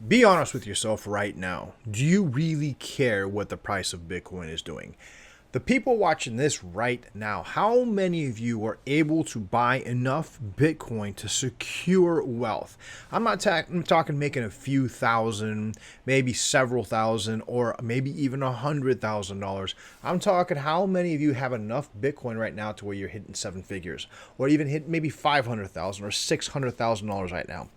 Be honest with yourself right now. Do you really care what the price of Bitcoin is doing? The people watching this right now, how many of you are able to buy enough Bitcoin to secure wealth? I'm talking making a few thousand, maybe several thousand, or maybe even $100,000. I'm talking how many of you have enough Bitcoin right now to where you're hitting seven figures, or even hit maybe 500,000 or $600,000 right now.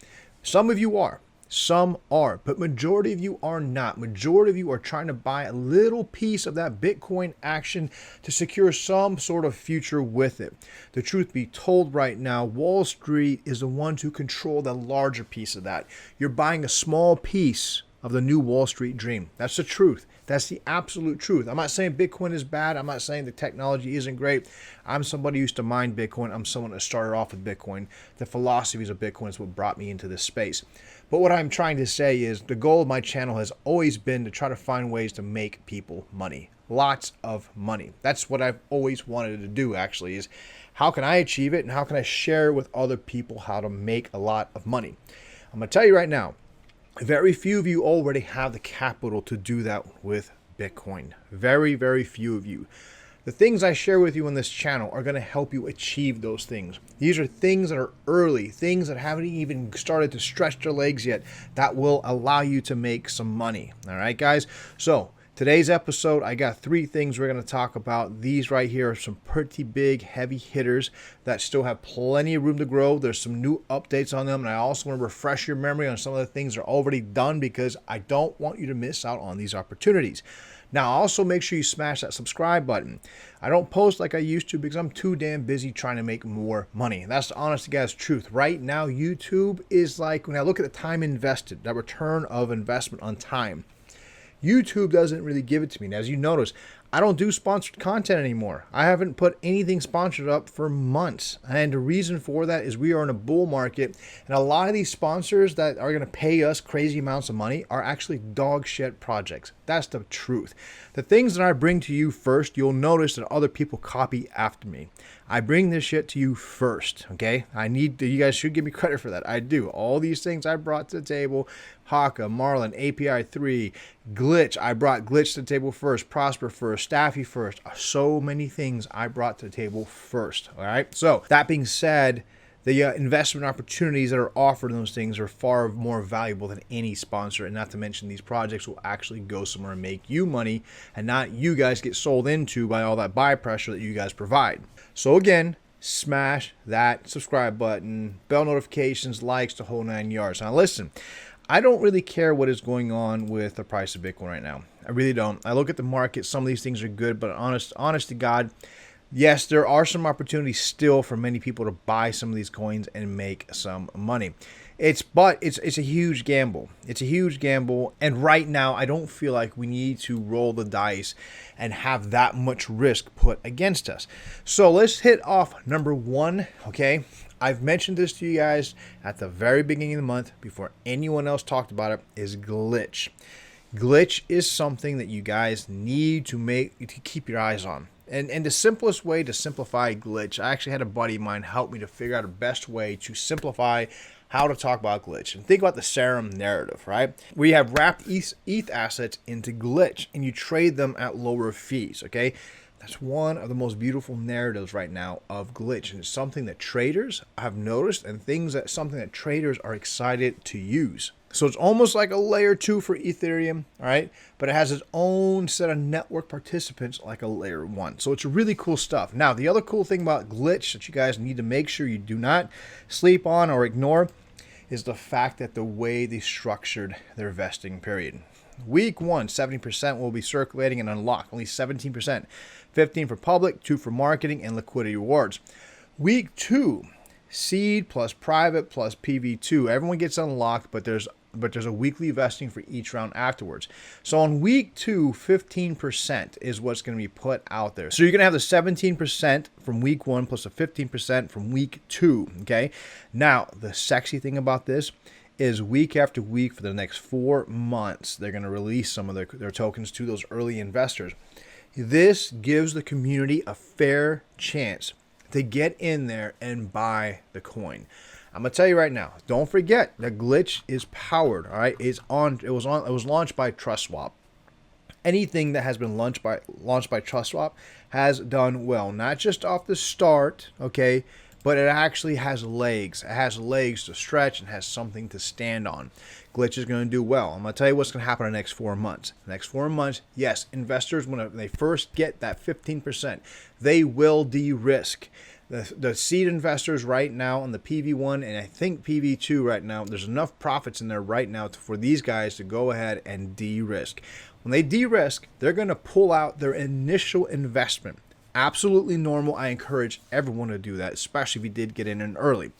Some of you are. Some are, but majority of you are not. Majority of you are trying to buy a little piece of that Bitcoin action to secure some sort of future with it. The truth be told right now, Wall Street is the one to control the larger piece of that. You're buying a small piece of the new Wall Street dream. That's the truth. That's the absolute truth. I'm not saying Bitcoin is bad. I'm not saying the technology isn't great. I'm somebody who used to mine Bitcoin. I'm someone that started off with Bitcoin. The philosophies of Bitcoin is what brought me into this space. But what I'm trying to say is the goal of my channel has always been to try to find ways to make people money. Lots of money. That's what I've always wanted to do, actually, is how can I achieve it and how can I share with other people how to make a lot of money? I'm going to tell you right now, very few of you already have the capital to do that with Bitcoin. Very, very few of you. The things I share with you on this channel are going to help you achieve those things. These are things that are early, things that haven't even started to stretch their legs yet, that will allow you to make some money. All right, guys? So today's episode, I got three things we're going to talk about. These right here are some pretty big, heavy hitters that still have plenty of room to grow. There's some new updates on them, and I also want to refresh your memory on some of the things that are already done because I don't want you to miss out on these opportunities. Now, also make sure you smash that subscribe button. I don't post like I used to because I'm too damn busy trying to make more money. That's the honest to God's truth. Right now, YouTube is like, when I look at the time invested, that return of investment on time, YouTube doesn't really give it to me. Now, as you notice, I don't do sponsored content anymore. I haven't put anything sponsored up for months. And the reason for that is we are in a bull market. And a lot of these sponsors that are going to pay us crazy amounts of money are actually dog shit projects. That's the truth. The things that I bring to you first, you'll notice that other people copy after me. I bring this shit to you first, okay? You guys should give me credit for that. I do. All these things I brought to the table, Haka, Marlin, API 3, Glitch. I brought Glitch to the table first, Prosper first, StaFI first. So many things I brought to the table first, all right? So that being said, the investment opportunities that are offered in those things are far more valuable than any sponsor, and not to mention these projects will actually go somewhere and make you money and not you guys get sold into by all that buy pressure that you guys provide. So again, smash that subscribe button, bell notifications, likes, the whole 9 yards. Now listen, I don't really care what is going on with the price of Bitcoin right now. I really don't. I look at the market, some of these things are good, but honest to God, yes, there are some opportunities still for many people to buy some of these coins and make some money. It's a huge gamble. It's a huge gamble. And right now, I don't feel like we need to roll the dice and have that much risk put against us. So let's hit off number one, okay? I've mentioned this to you guys at the very beginning of the month before anyone else talked about it, is Glitch. Glitch is something that you guys need to keep your eyes on. And the simplest way to simplify Glitch, I actually had a buddy of mine help me to figure out the best way to simplify how to talk about Glitch. And think about the serum narrative, right? Where you have wrapped ETH assets into Glitch and you trade them at lower fees, okay? That's one of the most beautiful narratives right now of Glitch. And it's something that traders have noticed and something that traders are excited to use. So it's almost like a layer 2 for Ethereum, all right? But it has its own set of network participants like a layer 1. So it's really cool stuff. Now, the other cool thing about Glitch that you guys need to make sure you do not sleep on or ignore is the fact that the way they structured their vesting period. Week 1, 70% will be circulating and unlocked, only 17%. 15% for public, 2% for marketing and liquidity rewards. Week 2, seed plus private plus PV2. Everyone gets unlocked, but there's a weekly vesting for each round afterwards. So on week 2, 15% is what's going to be put out there. So you're going to have the 17% from week 1 plus a 15% from week 2, okay? Now, the sexy thing about this is week after week for the next 4 months, they're going to release some of their tokens to those early investors. This gives the community a fair chance to get in there and buy the coin. I'm gonna tell you right now. Don't forget the glitch is powered. All right, it was launched by TrustSwap. Anything that has been launched by TrustSwap has done well, not just off the start, okay, but it actually has legs. It has legs to stretch and has something to stand on. Glitch is going to do well. I'm going to tell you what's going to happen in the next 4 months. The next 4 months, yes, investors, when they first get that 15%, they will de-risk. The seed investors right now on the PV1 and I think PV2 right now, there's enough profits in there right now for these guys to go ahead and de-risk. When they de-risk, they're going to pull out their initial investment. Absolutely normal. I encourage everyone to do that, especially if you did get in early.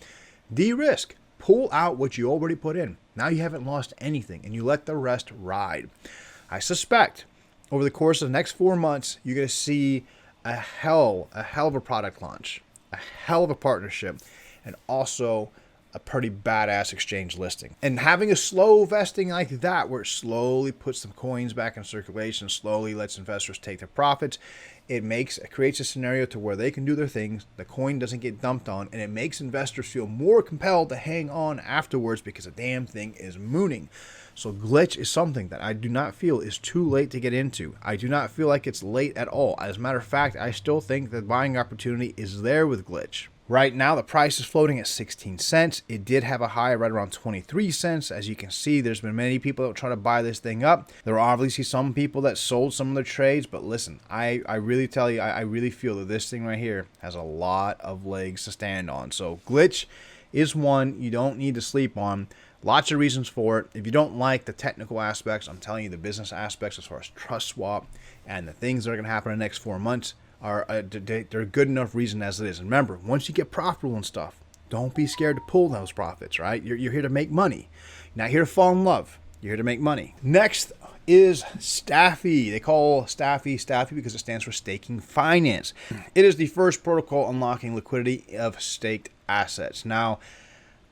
De-risk. Pull out what you already put in. Now you haven't lost anything, and you let the rest ride. I suspect over the course of the next 4 months, you're going to see a hell of a product launch, a hell of a partnership, and also a pretty badass exchange listing. And having a slow vesting like that, where it slowly puts some coins back in circulation, slowly lets investors take their profits, it creates a scenario to where they can do their things, the coin doesn't get dumped on, and it makes investors feel more compelled to hang on afterwards because the damn thing is mooning. So glitch is something that I do not feel is too late to get into. I do not feel like it's late at all. As a matter of fact, I still think the buying opportunity is there with glitch. Right now, the price is floating at 16 cents. It did have a high right around 23 cents. As you can see, there's been many people that try to buy this thing up. There are obviously some people that sold some of their trades, but listen, I really tell you, I really feel that this thing right here has a lot of legs to stand on. So glitch is one you don't need to sleep on. Lots of reasons for it. If you don't like the technical aspects, I'm telling you the business aspects as far as trust swap and the things that are going to happen in the next 4 months, they're good enough reason as it is. And remember, once you get profitable and stuff, don't be scared to pull those profits, right? You're here to make money. You're not here to fall in love. You're here to make money. Next is StaFI. They call StaFI because it stands for staking finance. It is the first protocol unlocking liquidity of staked assets. Now,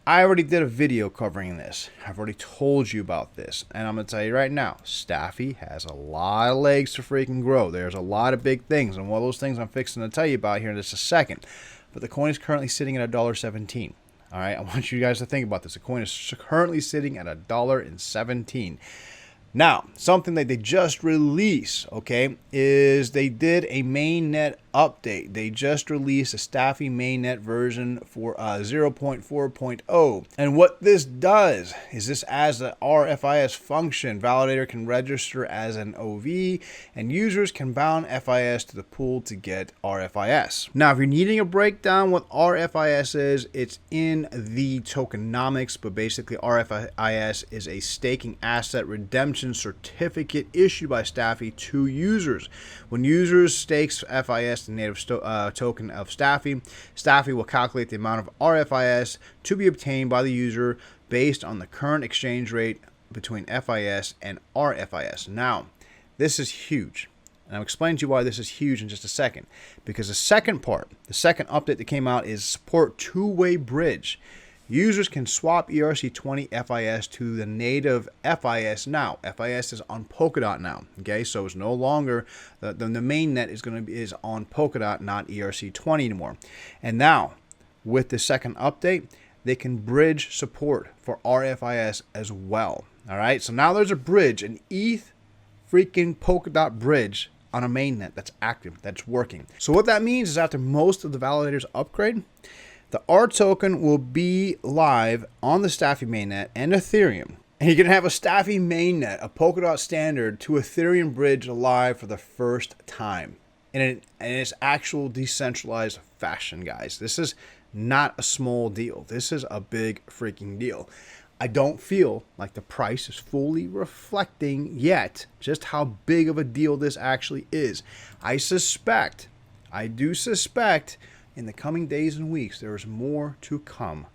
I already did a video covering this. I've already told you about this. And I'm going to tell you right now, StaFI has a lot of legs to freaking grow. There's a lot of big things. And one of those things I'm fixing to tell you about here in just a second. But the coin is currently sitting at $1.17. All right, I want you guys to think about this. The coin is currently sitting at $1.17. Now, something that they just released, okay, is they did a mainnet update. They just released a StaFI mainnet version for 0.4.0. And what this does is this adds an RFIS function. Validator can register as an OV, and users can bound FIS to the pool to get RFIS. Now, if you're needing a breakdown what RFIS is, it's in the tokenomics, but basically RFIS is a staking asset redemption certificate issued by StaFI to users. When users stakes FIS, the native token of StaFI, StaFI will calculate the amount of RFIS to be obtained by the user based on the current exchange rate between FIS and RFIS. Now, this is huge. And I'll explain to you why this is huge in just a second. Because the second part, the second update that came out is support two-way bridge. Users can swap ERC20 FIS to the native FIS now. FIS is on Polkadot now. Okay, so it's no longer the mainnet is on Polkadot, not ERC20 anymore. And now, with the second update, they can bridge support for RFIS as well. All right, so now there's a bridge, an ETH freaking Polkadot bridge on a mainnet that's active, that's working. So what that means is after most of the validators upgrade, the R token will be live on the StaFI mainnet and Ethereum. And you're going to have a StaFI mainnet, a Polkadot standard to Ethereum bridge live for the first time. In its actual decentralized fashion, guys. This is not a small deal. This is a big freaking deal. I don't feel like the price is fully reflecting yet just how big of a deal this actually is. I do suspect in the coming days and weeks, there is more to come.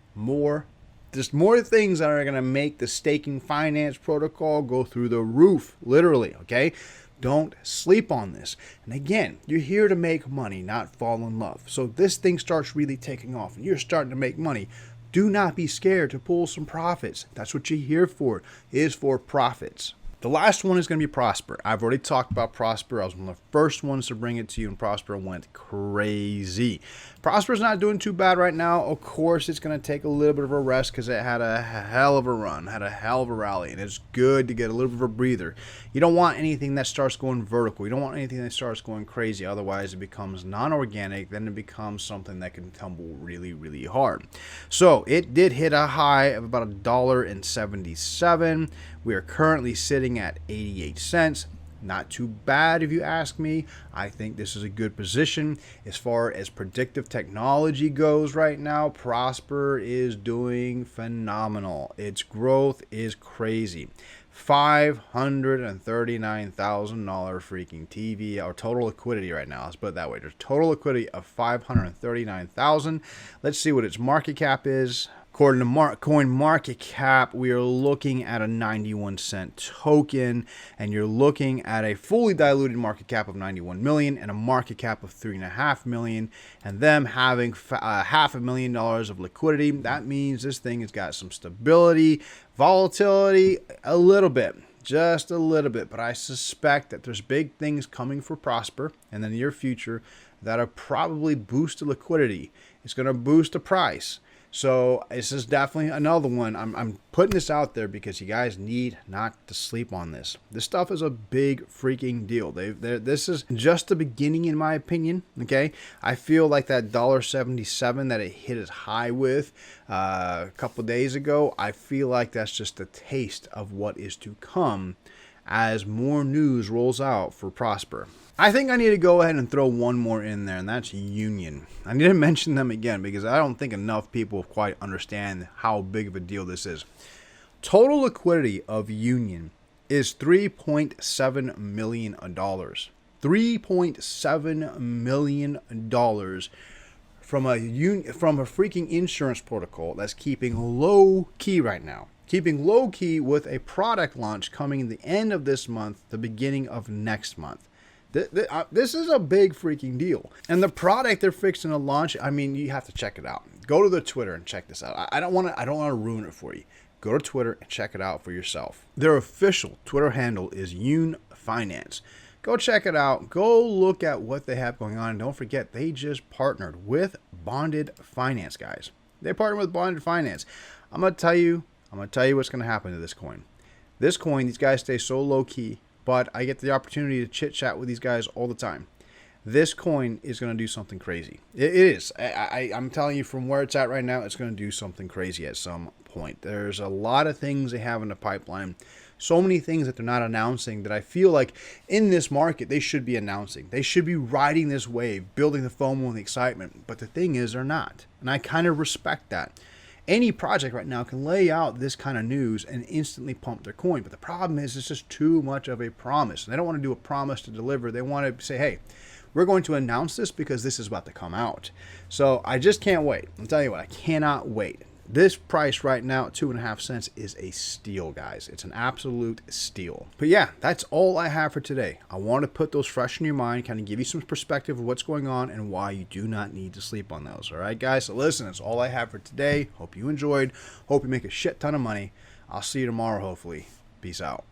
There's more things that are going to make the staking finance protocol go through the roof, literally, okay? Don't sleep on this. And again, you're here to make money, not fall in love. So this thing starts really taking off and you're starting to make money. Do not be scared to pull some profits. That's what you're here for, is for profits. The last one is going to be Prosper. I've already talked about Prosper. I was one of the first ones to bring it to you, and Prosper went crazy. Prosper's not doing too bad right now. Of course, it's going to take a little bit of a rest because it had a hell of a run, had a hell of a rally, and it's good to get a little bit of a breather. You don't want anything that starts going vertical. You don't want anything that starts going crazy. Otherwise, it becomes non-organic. Then it becomes something that can tumble really, really hard. So it did hit a high of about $1.77. We are currently sitting at 88 cents. Not too bad if you ask me. I think this is a good position. As far as predictive technology goes right now, Prosper is doing phenomenal. Its growth is crazy. $539,000 freaking TV, or total liquidity right now. Let's put it that way. There's total liquidity of $539,000. Let's see what its market cap is. According to Coin Market Cap, we are looking at a 91 cent token, and you're looking at a fully diluted market cap of 91 million and a market cap of 3.5 million, and them having $500,000 of liquidity. That means this thing has got some stability, volatility, a little bit. Just a little bit, but I suspect that there's big things coming for Prosper in the near future that'll probably boost the liquidity. It's going to boost the price. So this is definitely another one. I'm putting this out there because you guys need not to sleep on this. This stuff is a big freaking deal. This is just the beginning, in my opinion. Okay, I feel like that $1.77 that it hit its high with a couple days ago. I feel like that's just a taste of what is to come as more news rolls out for Prosper. I think I need to go ahead and throw one more in there, and that's Union. I need to mention them again because I don't think enough people quite understand how big of a deal this is. Total liquidity of Union is $3.7 million. $3.7 million from a freaking insurance protocol that's keeping low key right now. Keeping low key with a product launch coming in the end of this month, the beginning of next month. This is a big freaking deal. And the product they're fixing to launch, I mean, you have to check it out. Go to their Twitter and check this out. I don't want to ruin it for you. Go to Twitter and check it out for yourself. Their official Twitter handle is Finance. Go check it out. Go look at what they have going on. And don't forget, they just partnered with Bonded Finance, guys. They partnered with Bonded Finance. I'm gonna tell you what's gonna happen to this coin. This coin, these guys stay so low key, but I get the opportunity to chit chat with these guys all the time. This coin is going to do something crazy. It is. I'm telling you, from where it's at right now, it's going to do something crazy at some point. There's a lot of things they have in the pipeline. So many things that they're not announcing that I feel like in this market they should be announcing. They should be riding this wave, building the FOMO and the excitement. But the thing is, they're not. And I kind of respect that. Any project right now can lay out this kind of news and instantly pump their coin. But the problem is it's just too much of a promise. And they don't want to do a promise to deliver. They want to say, hey, we're going to announce this because this is about to come out. So I just can't wait. I'll tell you what, I cannot wait. This price right now at 2.5 cents is a steal, guys. It's an absolute steal. But yeah, that's all I have for today. I want to put those fresh in your mind, kind of give you some perspective of what's going on and why you do not need to sleep on those. All right, guys? So listen, that's all I have for today. Hope you enjoyed. Hope you make a shit ton of money. I'll see you tomorrow, hopefully. Peace out.